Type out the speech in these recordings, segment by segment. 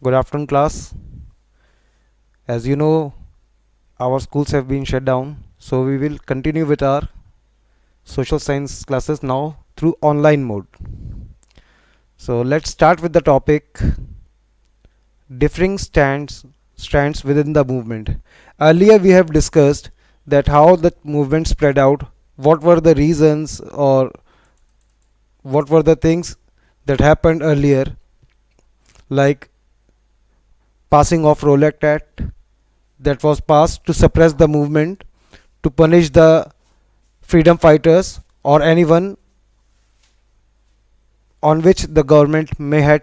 Good afternoon, class. As you know, our schools have been shut down, so we will continue with our social science classes now through online mode. So let's start with the topic differing strands within the movement. Earlier we have discussed that how the movement spread out, what were the reasons or what were the things that happened earlier, like passing of Rowlatt Act that was passed to suppress the movement, to punish the freedom fighters or anyone on which the government may have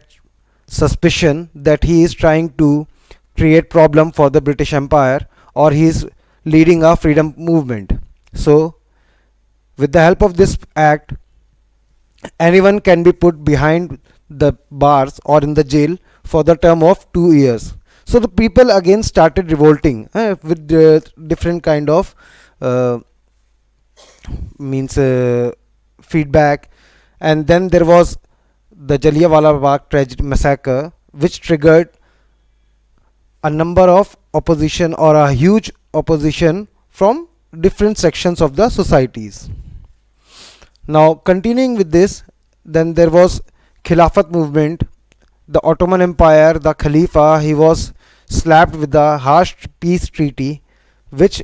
suspicion that he is trying to create problem for the British Empire or he is leading a freedom movement. So with the help of this act, anyone can be put behind the bars or in the jail for the term of 2 years. So the people again started revolting with different kind of uh, means feedback, and then there was the Jallianwala Bagh tragedy massacre, which triggered a number of opposition or a huge opposition from different sections of the societies. Now continuing with this, then there was Khilafat movement. The Ottoman Empire, the Khalifa, he was slapped with the harsh peace treaty, which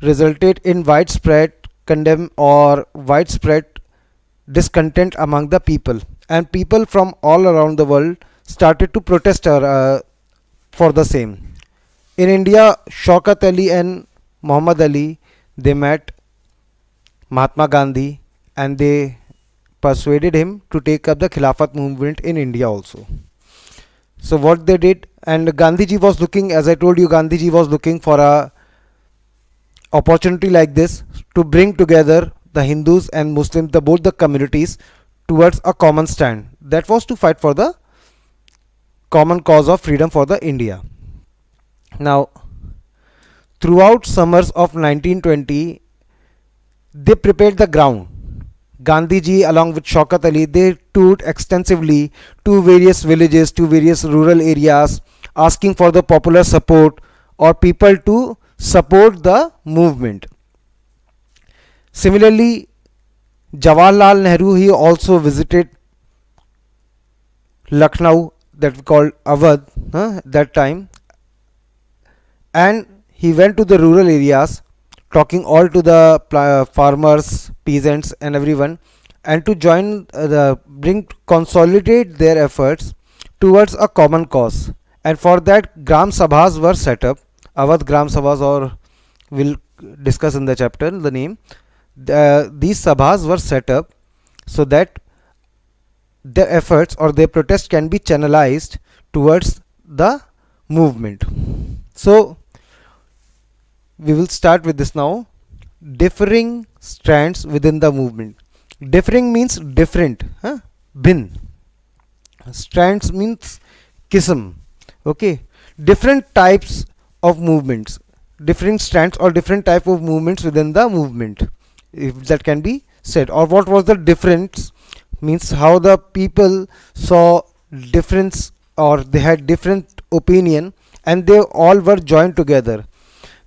resulted in widespread condemn or widespread discontent among the people, and people from all around the world started to protest for the same. In India, Shaukat Ali and Muhammad Ali, they met Mahatma Gandhi and they persuaded him to take up the Khilafat movement in India also. So what they did, and Gandhiji was looking, as I told you, Gandhiji was looking for a opportunity like this to bring together the Hindus and Muslims, both the communities, towards a common stand. That was to fight for the common cause of freedom for the India. Now, throughout summers of 1920, they prepared the ground. Gandhiji along with Shaukat Ali, they toured extensively to various villages, to various rural areas, asking for the popular support or people to support the movement. Similarly, Jawaharlal Nehru, he also visited Lucknow, that we called Awadh that time, and he went to the rural areas talking all to the farmers, peasants and everyone, and to join the bring consolidate their efforts towards a common cause. And for that, Gram Sabhas were set up, Awadh Gram Sabhas, or we'll discuss in the chapter the name. These Sabhas were set up so that their efforts or their protest can be channelized towards the movement. So we will start with this now. Differing strands within the movement. Differing means different, bin. Strands means kism. Okay, different types of movements, different strands or different type of movements within the movement, if that can be said. Or what was the difference means how the people saw difference or they had different opinion and they all were joined together.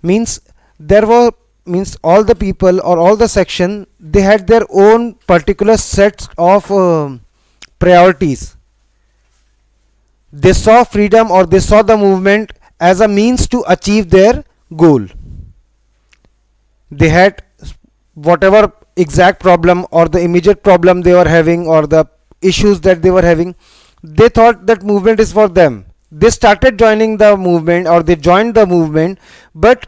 Means there were, means all the people or all the section, they had their own particular sets of priorities. They saw freedom or they saw the movement as a means to achieve their goal. They had whatever exact problem or the immediate problem they were having or the issues that they were having, they thought that movement is for them. They started joining the movement or they joined the movement, but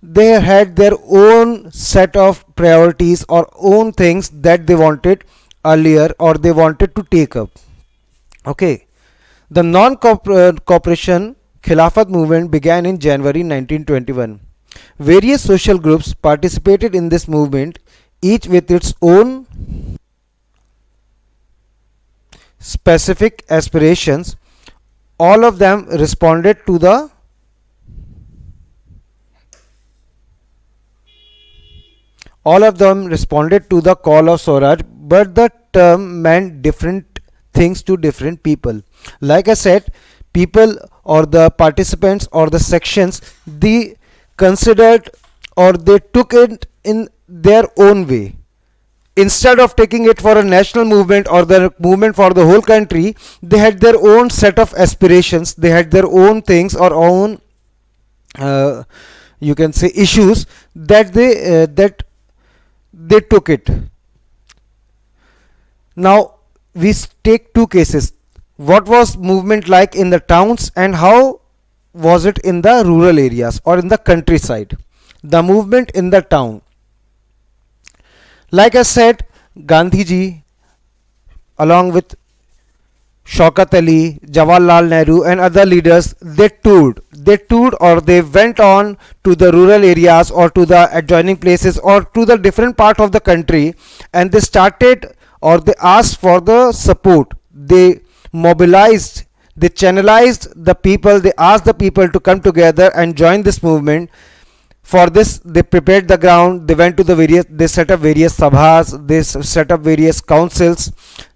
they had their own set of priorities or own things that they wanted earlier or they wanted to take up. Okay, the non-cooperation Khilafat movement began in January 1921. Various social groups participated in this movement, each with its own specific aspirations. All of them responded to the call of Swaraj, but the term meant different things to different people. Like I said, people or the participants or the sections, they considered or they took it in their own way. Instead of taking it for a national movement or the movement for the whole country, they had their own set of aspirations, they had their own things or own uh, you can say issues that they took it. Now we take two cases. What was movement like in the towns and how was it in the rural areas or in the countryside? The movement in the town, like I said, Gandhi ji along with Shaukat Ali, Jawaharlal Nehru and other leaders, they toured or they went on to the rural areas or to the adjoining places or to the different part of the country, and they started or they asked for the support. They mobilized, they channelized the people, they asked the people to come together and join this movement. For this, they prepared the ground, they went to the various, they set up various sabhas, they set up various councils,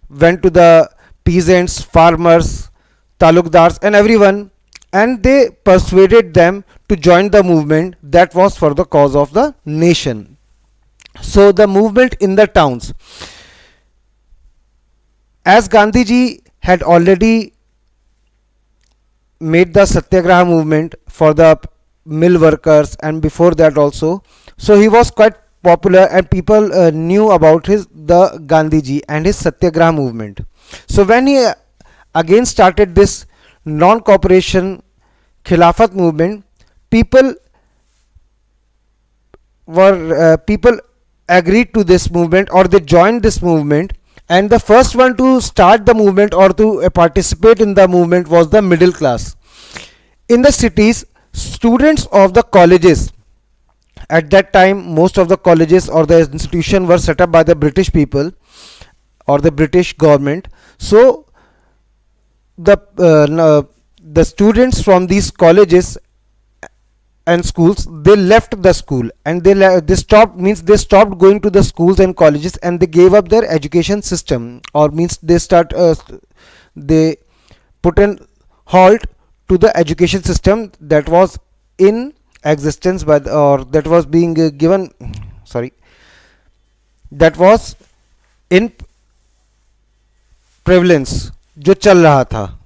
went to the peasants, farmers, talukdars and everyone, and they persuaded them to join the movement that was for the cause of the nation. So the movement in the towns, as Gandhi ji had already made the satyagraha movement for the mill workers and before that also, so he was quite popular and people knew about his the Gandhi ji and his satyagraha movement. So when he again started this non-cooperation Khilafat movement, people people agreed to this movement or they joined this movement, and the first one to start the movement or to participate in the movement was the middle class. In the cities, students of the colleges, at that time most of the colleges or the institution were set up by the British people or the British government. So the students from these colleges and schools, they left the school and they stopped, means they stopped going to the schools and colleges, and they gave up their education system, or means they put an halt to the education system that was in existence by the, or that was being given, sorry, that was in prevalence जो चल रहा था.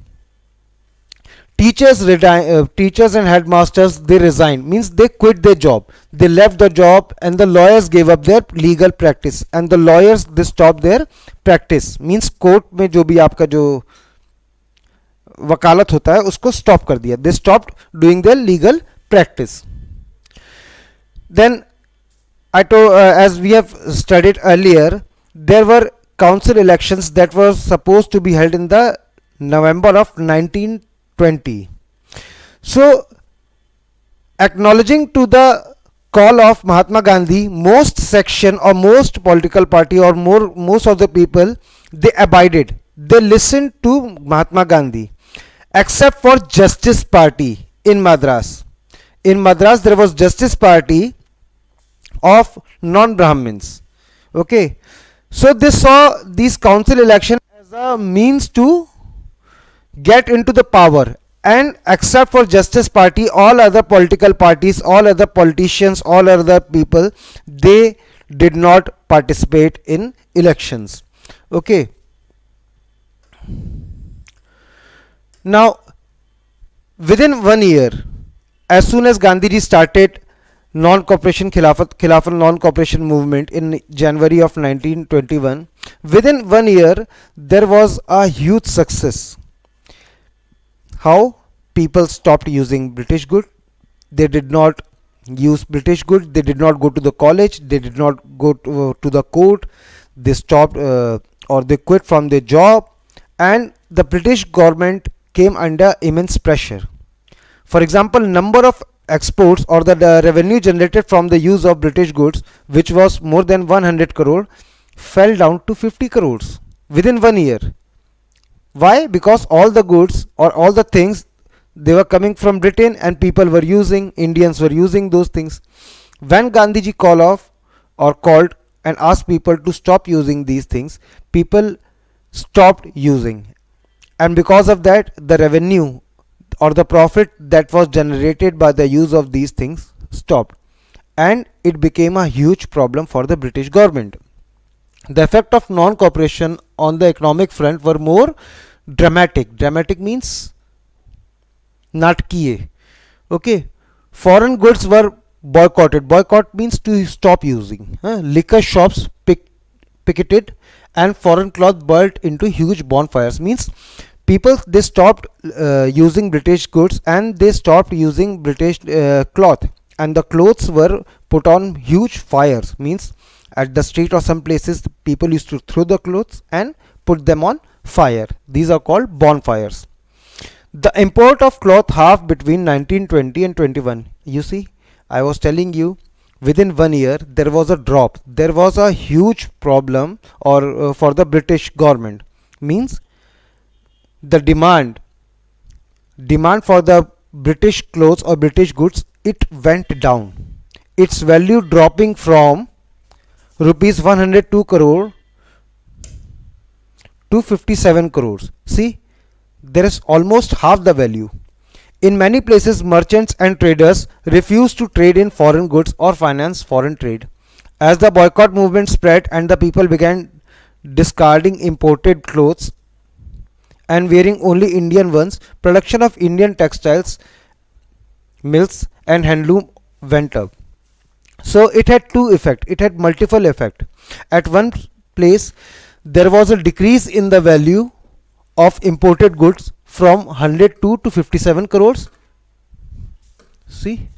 Teachers and headmasters, they resigned, means they quit their job, they left the job, and the lawyers gave up their legal practice, and the lawyers, they stopped their practice, means court में जो भी आपका जो वकालत होता है उसको stop कर दिया. They stopped doing their legal practice. Then I told, as we have studied earlier, there were council elections that were supposed to be held in the November of 1920. So acknowledging to the call of Mahatma Gandhi, most section or most political party or most of the people, they abided, they listened to Mahatma Gandhi, except for Justice Party in Madras. In Madras there was Justice Party of non-Brahmins. Okay, so they saw these council election as a means to get into the power, and except for Justice Party, all other political parties, all other politicians, all other people, they did not participate in elections. Okay, now within 1 year, as soon as Gandhiji started non-cooperation Khilafat non-cooperation movement in January of 1921, within 1 year there was a huge success. How? People stopped using British good, they did not use British good, they did not go to the college, they did not go to the court, they stopped or they quit from their job, and the British government came under immense pressure. For example, number of exports or the revenue generated from the use of British goods, which was more than 100 crore, fell down to 50 crores within 1 year. Why? Because all the goods or all the things, they were coming from Britain and people were using, Indians were using those things. When Gandhiji called and asked people to stop using these things, people stopped using, and because of that the revenue or the profit that was generated by the use of these things stopped, and it became a huge problem for the British government. The effect of non-cooperation on the economic front were more dramatic. Dramatic means नाटकीय. Okay, foreign goods were boycotted. Boycott means to stop using. Liquor shops picketed, and foreign cloth burnt into huge bonfires. Means people, they stopped using British goods, and they stopped using British cloth, and the clothes were put on huge fires. Means at the street or some places people used to throw the clothes and put them on fire. These are called bonfires. The import of cloth halved between 1920 and 21. You see, I was telling you, within 1 year there was a drop. There was a huge problem, or for the British government. Means the demand for the British clothes or British goods, it went down. Its value dropping from rupees 102 crore to 57 crores. See, there is almost half the value. In many places, merchants and traders refused to trade in foreign goods or finance foreign trade. As the boycott movement spread and the people began discarding imported clothes and wearing only Indian ones, production of Indian textiles, mills and handloom went up. So it had two effects. It had multiple effect. At one place, there was a decrease in the value of imported goods from 102 to 57 crores. See,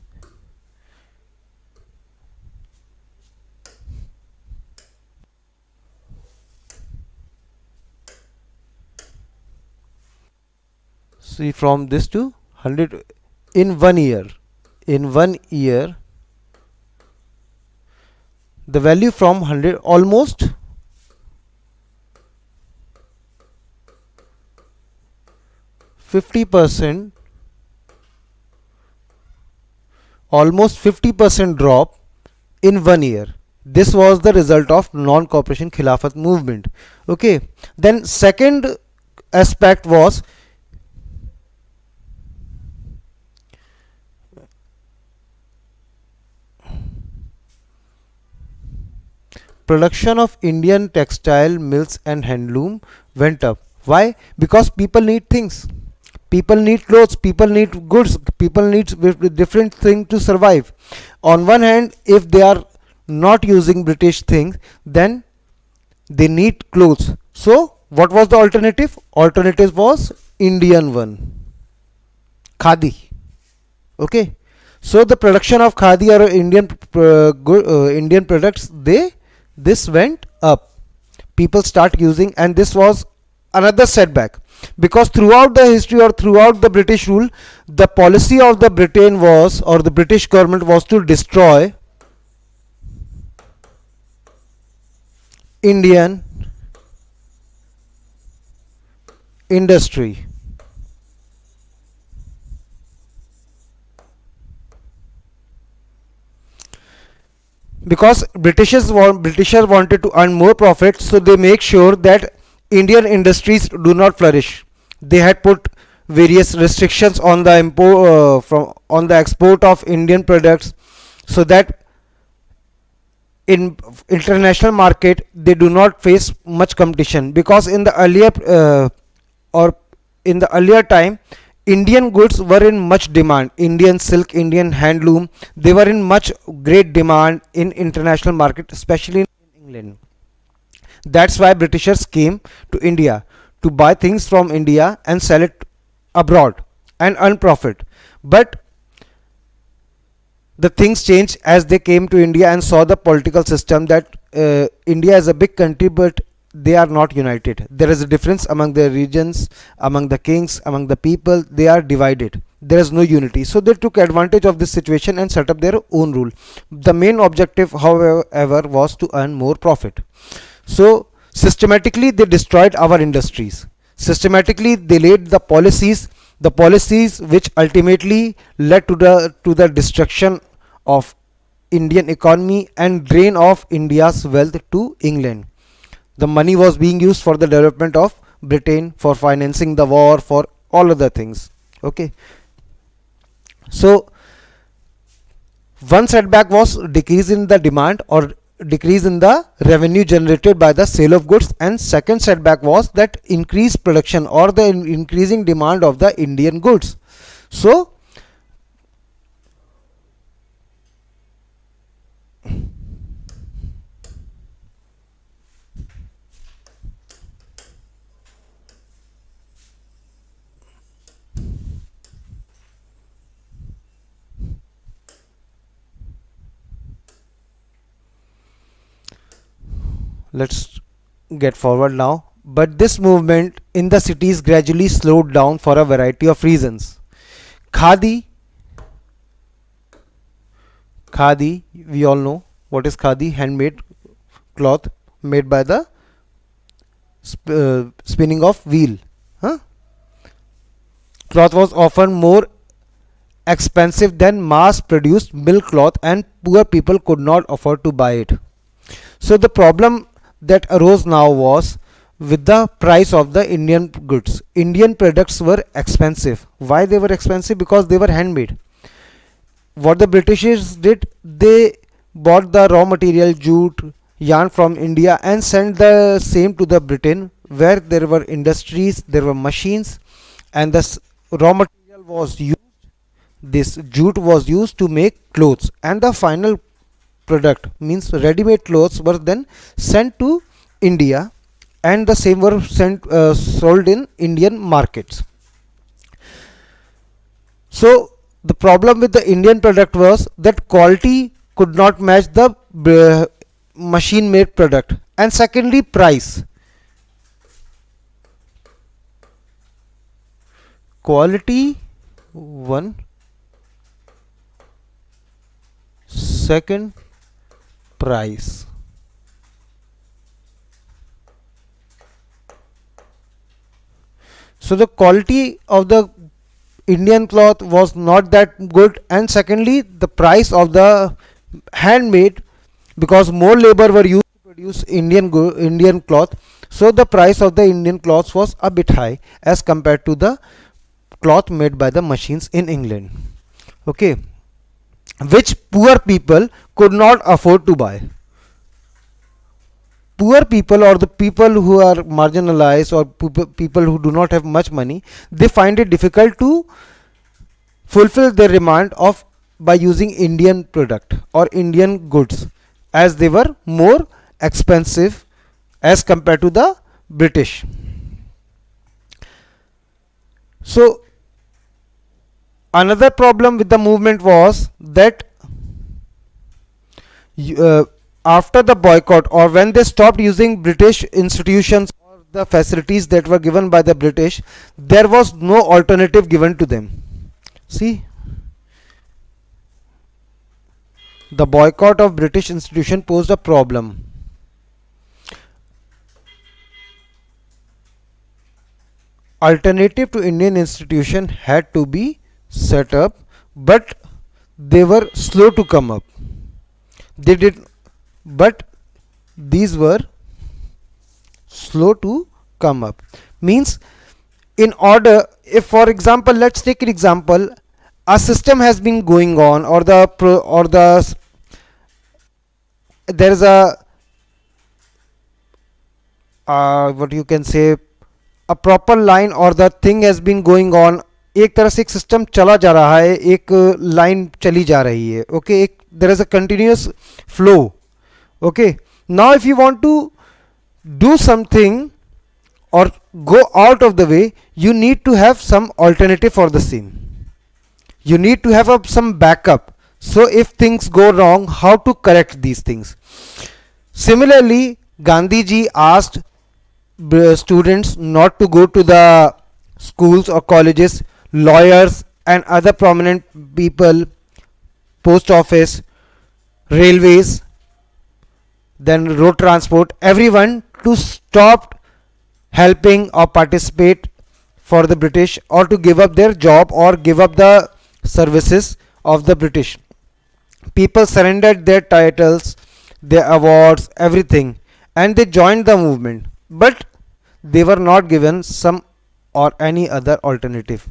from this to 100 in 1 year. In 1 year, the value from 100 almost 50%, almost 50% drop in 1 year. This was the result of non-cooperation Khilafat movement. Okay, then second aspect was production of Indian textile mills and handloom went up. Why? Because people need things. People need clothes, people need goods, people need different things to survive. On one hand, if they are not using British things, then they need clothes. So what was the alternative? Alternative was Indian one, khadi. Okay, so the production of khadi or Indian products, this went up. People start using, and this was another setback, because throughout the history or throughout the British rule, the policy of the Britain was, or the British government was, to destroy Indian industry. Because Britishers wanted to earn more profit, so they make sure that Indian industries do not flourish. They had put various restrictions on the on the export of Indian products, so that in international market they do not face much competition. Because in the earlier or in the earlier time, Indian goods were in much demand. Indian silk, Indian handloom, they were in much great demand in international market, especially in England. That's why Britishers came to India to buy things from India and sell it abroad and earn profit. But the things changed as they came to India and saw the political system, that India is a big country, but they are not united. There is a difference among the regions, among the kings, among the people. They are divided. There is no unity. So they took advantage of this situation and set up their own rule. The main objective, however, was to earn more profit. So systematically they destroyed our industries. Systematically they laid the policies which ultimately led to the destruction of Indian economy and drain of India's wealth to England. The money was being used for the development of Britain, for financing the war, for all other things. Okay, so one setback was decrease in the demand or decrease in the revenue generated by the sale of goods, and second setback was that increased production or the increasing demand of the Indian goods. So let's get forward now. But this movement in the cities gradually slowed down for a variety of reasons. Khadi, khadi, we all know what is khadi, handmade cloth made by the spinning of wheel. Huh? Cloth was often more expensive than mass produced milk cloth, and poor people could not afford to buy it. So the problem that arose now was with the price of the Indian goods. Indian products were expensive. Why they were expensive? Because they were handmade. What the Britishers did, they bought the raw material jute, yarn from India and sent the same to the Britain, where there were industries, there were machines, and the raw material was used. This jute was used to make clothes, and the final product means ready-made clothes were then sent to India, and the same were sold in Indian markets. So the problem with the Indian product was that quality could not match the machine made product, and secondly price. Quality one, second price. So the quality of the Indian cloth was not that good, and secondly the price of the handmade, because more labor were used to produce Indian cloth, so the price of the Indian cloth was a bit high as compared to the cloth made by the machines in England. Okay, which poor people could not afford to buy. Poor people, or the people who are marginalized, or people who do not have much money, they find it difficult to fulfill their demand of by using Indian product or Indian goods, as they were more expensive as compared to the British. So another problem with the movement was that after the boycott, or when they stopped using British institutions or the facilities that were given by the British, there was no alternative given to them. See, the boycott of British institution posed a problem. Alternative to Indian institution had to be set up, but they were slow to come up. They did, but these were slow to come up. Means, in order, if for example, let's take an example, a system has been going on, or there is a what you can say, a proper line, or the thing has been going on. एक तरह से एक system चला जा रहा है, एक line चली जा रही है. ओके, एक there is a continuous flow. Okay, now if you want to do something or go out of the way, you need to have some alternative for the same. You need to have some backup, so if things go wrong, how to correct these things. Similarly, Gandhi ji asked students not to go to the schools or colleges. Lawyers and other prominent people, post office, railways, then road transport, everyone to stop helping or participate for the British, or to give up their job or give up the services of the British. People surrendered their titles, their awards, everything, and they joined the movement, but they were not given some or any other alternative.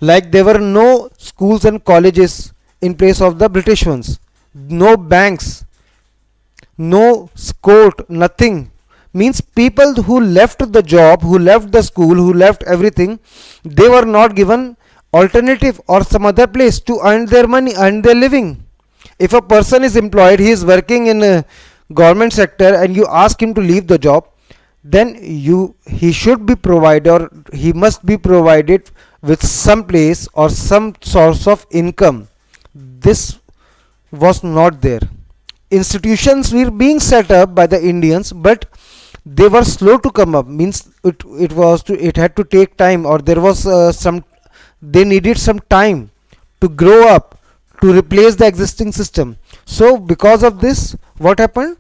Like there were no schools and colleges in place of the British ones, no banks, no court, nothing. Means people who left the job, who left the school, who left everything, they were not given alternative or some other place to earn their money, earn their living. If a person is employed, he is working in a government sector, and you ask him to leave the job, then he should be provided, or he must be provided with some place or some source of income. This was not there. Institutions were being set up by the Indians, but they were slow to come up. Means it had to take time, or there was some, they needed some time to grow up, to replace the existing system. So because of this, what happened?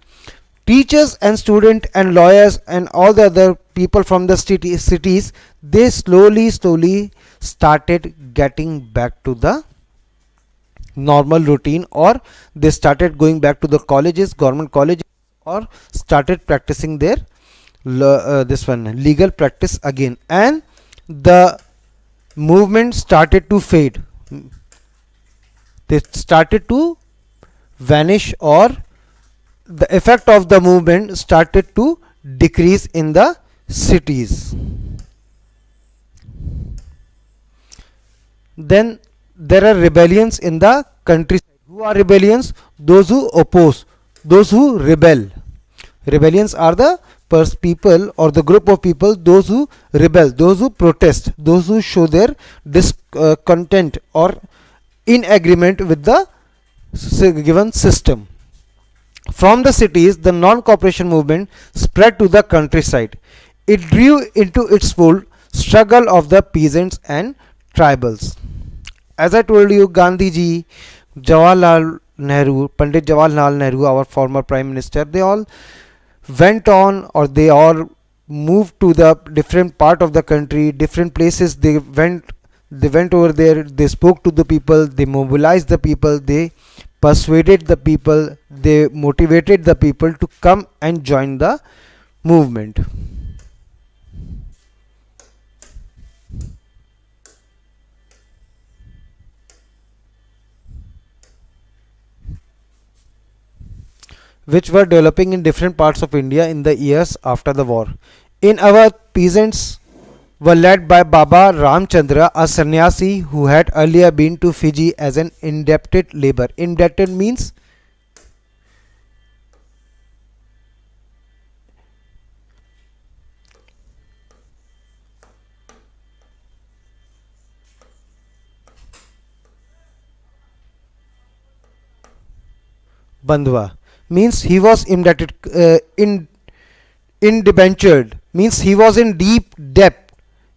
Teachers and students and lawyers and all the other people from the cities, they slowly started getting back to the normal routine, or they started going back to the colleges, government colleges, or started practicing their legal practice again, and the movement started to fade. They started to vanish, or the effect of the movement started to decrease in the cities. Then there are rebellions in the countryside. Who are rebellions? Those who oppose, those who rebel. Rebellions are the people or the group of people, those who rebel, those who protest, those who show their discontent or in agreement with the given system. From the cities, the non-cooperation movement spread to the countryside. It drew into its fold struggle of the peasants and tribals. As I told you, Gandhi ji, Jawaharlal Nehru, Pandit Jawaharlal Nehru, our former Prime Minister, they all went on, or they all moved to the different part of the country, different places. They went over there, they spoke to the people, they mobilized the people, they persuaded the people, they motivated the people to come and join the movement. Which were developing in different parts of India in the years after the war. In our, peasants were led by Baba Ramchandra, a sannyasi who had earlier been to Fiji as an indebted labor. Indebted means bandhwa, means he was indebted, indentured, means he was in deep debt.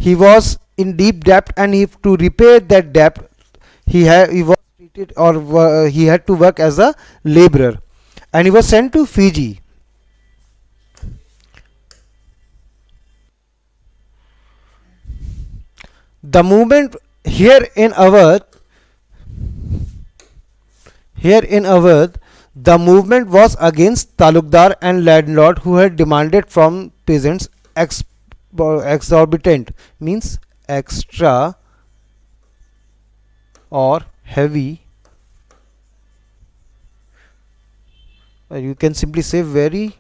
He was in deep debt, and if to repay that debt, he was treated, or he had to work as a laborer, and he was sent to Fiji. The movement here in Awadh, the movement was against talukdar and landlord who had demanded from peasants exorbitant, means extra or heavy, you can simply say very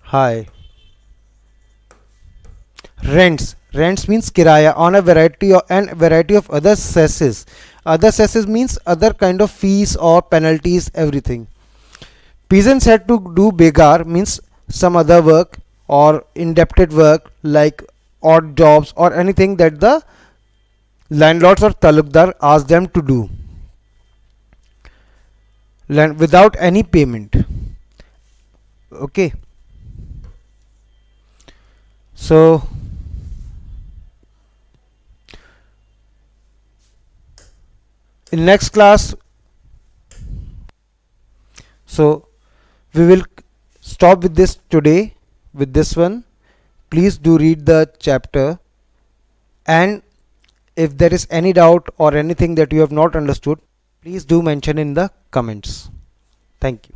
high rents means kiraya on a variety of other cesses. Other cesses means other kind of fees or penalties, everything. Peasants had to do begar, means some other work or indebted work, like odd jobs or anything that the landlords or talukdar asked them to do, without any payment. Okay, so in next class, so we will stop with this today, with this one. Please do read the chapter, and if there is any doubt or anything that you have not understood, please do mention in the comments. Thank you.